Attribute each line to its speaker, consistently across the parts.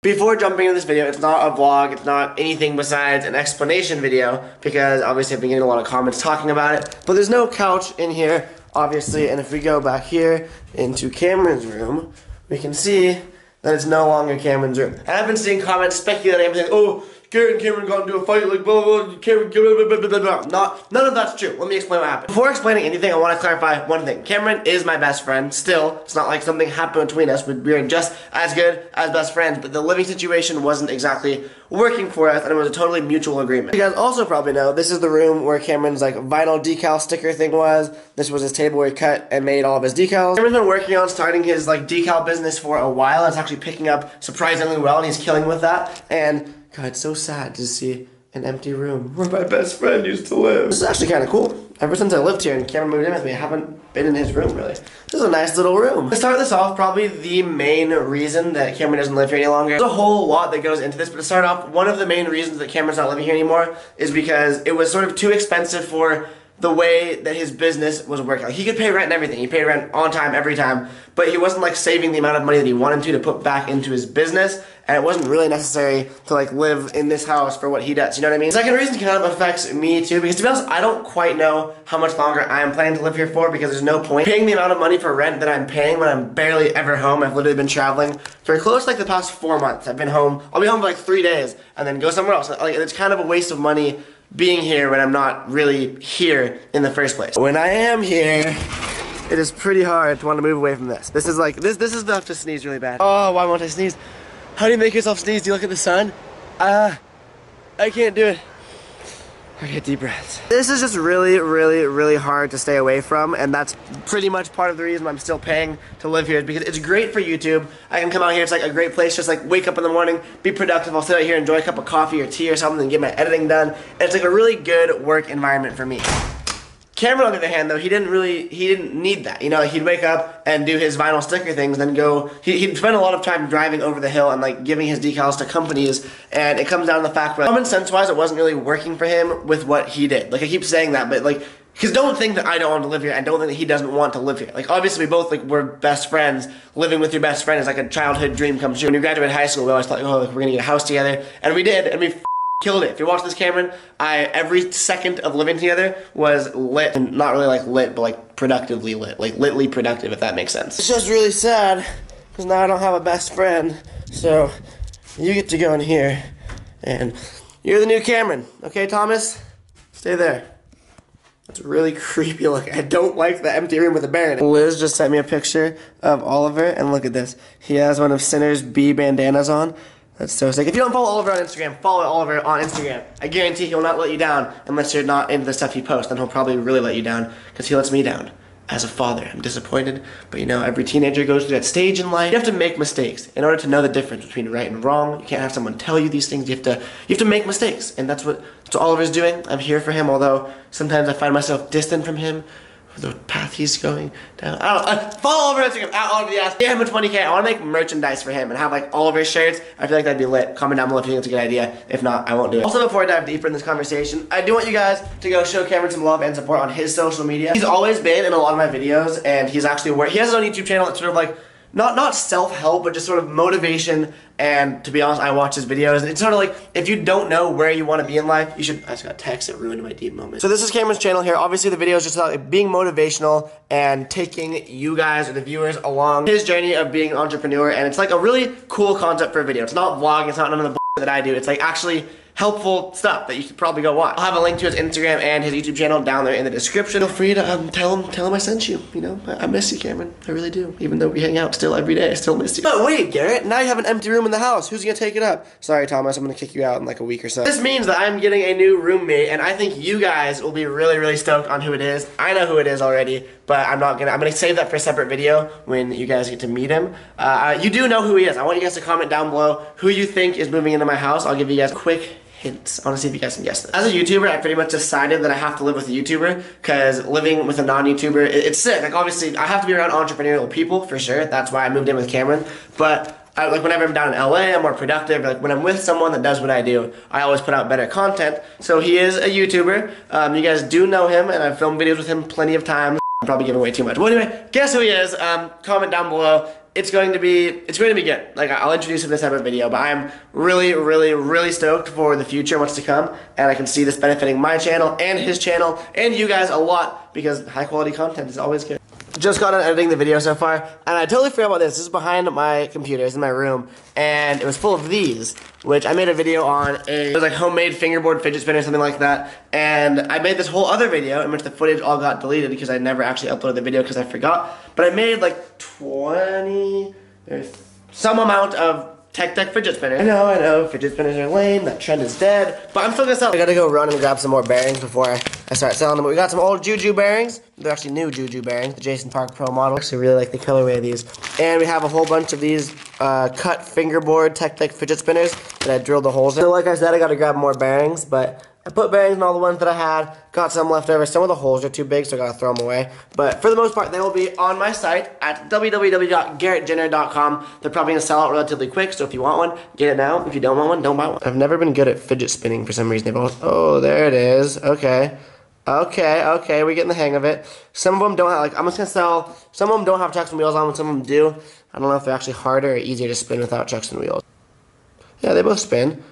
Speaker 1: Before jumping into this video, it's not a vlog, it's not anything besides an explanation video, because obviously I've been getting a lot of comments talking about it, but there's no couch in here, obviously, and if we go back here into Cameron's room, we can see that it's no longer Cameron's room. And I've been seeing comments speculating, everything, oh, Garrett and Cameron got into a fight, like blah blah blah, Cameron, blah blah blah blah blah. None of that's true. Let me explain what happened. Before explaining anything, I want to clarify one thing. Cameron is my best friend, still. It's not like something happened between us, we are just as good as best friends, but the living situation wasn't exactly working for us, and it was a totally mutual agreement. You guys also probably know, this is the room where Cameron's like vinyl decal sticker thing was. This was his table where he cut and made all of his decals. Cameron's been working on starting his like decal business for a while, and it's actually picking up surprisingly well, and he's killing with that, and God, it's so sad to see an empty room where my best friend used to live. This is actually kind of cool. Ever since I lived here and Cameron moved in with me, I haven't been in his room, really. This is a nice little room. To start this off, probably the main reason that Cameron doesn't live here any longer, there's a whole lot that goes into this, but to start off, one of the main reasons that Cameron's not living here anymore is because it was sort of too expensive for the way that his business was working. Like, he could pay rent and everything. He paid rent on time, every time, but he wasn't like saving the amount of money that he wanted to put back into his business, and it wasn't really necessary to like live in this house for what he does, you know what I mean? The second reason kind of affects me too, because to be honest, I don't quite know how much longer I am planning to live here for, because there's no point paying the amount of money for rent that I'm paying when I'm barely ever home. I've literally been traveling for close to like the past 4 months. I've been home, I'll be home for like 3 days, and then go somewhere else. Like, it's kind of a waste of money being here when I'm not really here in the first place. When I am here, it is pretty hard to want to move away from this. This is like, this is enough to sneeze really bad. Oh, why won't I sneeze? How do you make yourself sneeze? Do you look at the sun? I can't do it. Okay, deep breaths. This is just really hard to stay away from, and that's pretty much part of the reason I'm still paying to live here, is because it's great for YouTube. I can come out here, it's like a great place, just like wake up in the morning, be productive. I'll sit out here, enjoy a cup of coffee or tea or something, and get my editing done. And it's like a really good work environment for me. Cameron, on the other hand, though, he didn't need that. You know, like, he'd wake up and do his vinyl sticker things, then go, he'd spend a lot of time driving over the hill and like giving his decals to companies, and it comes down to the fact where, common sense wise, it wasn't really working for him with what he did. Like, I keep saying that, but like, because don't think that I don't want to live here, and don't think that he doesn't want to live here. Like, obviously we both, like, we're best friends. Living with your best friend is like a childhood dream come true. When we graduated high school, we always thought, oh, like, we're gonna get a house together, and we did, and we killed it. If you watch this, Cameron, every second of living together was lit, and not really like lit, but like productively lit, like litly productive, if that makes sense. It's just really sad, because now I don't have a best friend, so you get to go in here, and you're the new Cameron, okay, Thomas? Stay there. That's really creepy looking. I don't like the empty room with a bear in it. Liz just sent me a picture of Oliver, and look at this. He has one of Sinner's bee bandanas on. That's so sick. If you don't follow Oliver on Instagram, follow Oliver on Instagram. I guarantee he'll not let you down unless you're not into the stuff he posts. Then he'll probably really let you down, because he lets me down as a father. I'm disappointed, but you know, every teenager goes through that stage in life. You have to make mistakes in order to know the difference between right and wrong. You can't have someone tell you these things. You have to make mistakes, and that's what Oliver's doing. I'm here for him, although sometimes I find myself distant from him, the path he's going down. I don't know. Follow Oliver on Instagram, @OliverTheAss. Get him a 20K. I want to make merchandise for him and have like all of his shirts. I feel like that'd be lit. Comment down below if you think it's a good idea. If not, I won't do it. Also, before I dive deeper in this conversation, I do want you guys to go show Cameron some love and support on his social media. He's always been in a lot of my videos, and he's actually he has his own YouTube channel that's sort of like, not self-help, but just sort of motivation, and to be honest, I watch his videos, and it's sort of like, if you don't know where you want to be in life, you should, I just got a text that ruined my deep moment. So this is Cameron's channel here. Obviously the video is just about being motivational and taking you guys or the viewers along his journey of being an entrepreneur, and it's like a really cool concept for a video. It's not vlogging, it's not none of the that I do, it's like actually helpful stuff that you should probably go watch. I'll have a link to his Instagram and his YouTube channel down there in the description. Feel free to tell him I sent you. You know, I miss you, Cameron. I really do. Even though we hang out still every day, I still miss you. But wait, Garrett, now you have an empty room in the house. Who's gonna take it up? Sorry, Thomas, I'm gonna kick you out in like a week or so. This means that I'm getting a new roommate, and I think you guys will be really stoked on who it is. I know who it is already, but I'm gonna save that for a separate video when you guys get to meet him. You do know who he is. I want you guys to comment down below who you think is moving into my house. I'll give you guys quick hints. I want to see if you guys can guess this. As a YouTuber, I pretty much decided that I have to live with a YouTuber, because living with a non-YouTuber, it's sick. Like, obviously, I have to be around entrepreneurial people, for sure. That's why I moved in with Cameron. But like, whenever I'm down in LA, I'm more productive. Like, when I'm with someone that does what I do, I always put out better content. So he is a YouTuber. You guys do know him, and I've filmed videos with him plenty of times. I'm probably giving away too much. Well, anyway, guess who he is. Comment down below. it's going to be good. Like, I'll introduce you to this type of video, but I'm really stoked for the future, what's to come, and I can see this benefiting my channel and his channel and you guys a lot because high quality content is always good. Just got done editing the video so far, and I totally forgot about this. This is behind my computer, it's in my room, and it was full of these, which I made a video on it was like homemade fingerboard fidget spinner or something like that, and I made this whole other video in which the footage all got deleted because I never actually uploaded the video because I forgot, but I made like 20, some amount of tech fidget spinners. I know, fidget spinners are lame, that trend is dead, but I'm still gonna sell them. I gotta go run and grab some more bearings before I start selling them. But we got some old Juju bearings. They're actually new Juju bearings, the Jason Park Pro model. I actually really like the colorway of these. And we have a whole bunch of these cut fingerboard tech fidget spinners that I drilled the holes in. So like I said, I gotta grab more bearings, but I put bearings in all the ones that I had, got some left over. Some of the holes are too big, so I gotta throw them away. But for the most part, they will be on my site at www.GarrettGinner.com. They're probably gonna sell out relatively quick, so if you want one, get it now. If you don't want one, don't buy one. I've never been good at fidget spinning for some reason. They've always, oh, there it is. Okay, we're getting the hang of it. Some of them don't have, like, I'm just gonna sell, some of them don't have chucks and wheels on them, some of them do. I don't know if they're actually harder or easier to spin without chucks and wheels. Yeah, they both spin.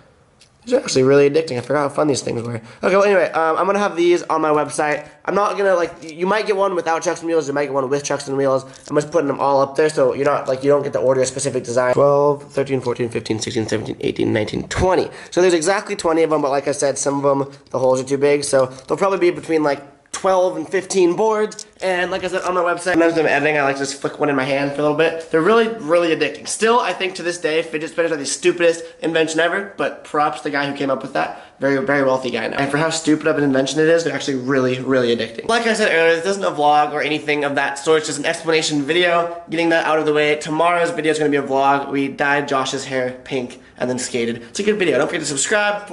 Speaker 1: These are actually really addicting. I forgot how fun these things were. Okay, well anyway, I'm gonna have these on my website. I'm not gonna, like, you might get one without chucks and wheels, you might get one with chucks and wheels. I'm just putting them all up there so you're not, like, you don't get to order a specific design. 12, 13, 14, 15, 16, 17, 18, 19, 20. So there's exactly 20 of them, but like I said, some of them, the holes are too big, so they'll probably be between like 12 and 15 boards, and like I said, on my website, sometimes when I'm editing, I like to just flick one in my hand for a little bit. They're really addicting. Still, I think to this day, fidget spinners are the stupidest invention ever, but props to the guy who came up with that. Very wealthy guy now. And for how stupid of an invention it is, they're actually really addicting. Like I said earlier, this isn't a vlog or anything of that sort, it's just an explanation video, getting that out of the way. Tomorrow's video is going to be a vlog. We dyed Josh's hair pink and then skated. It's a good video. Don't forget to subscribe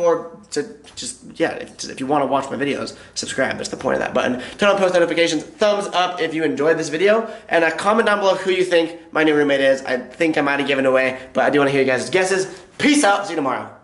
Speaker 1: if you want to watch my videos, subscribe. That's the point of that button. Turn on post notifications. Thumbs up if you enjoyed this video. And comment down below who you think my new roommate is. I think I might have given away, but I do want to hear you guys' guesses. Peace out. See you tomorrow.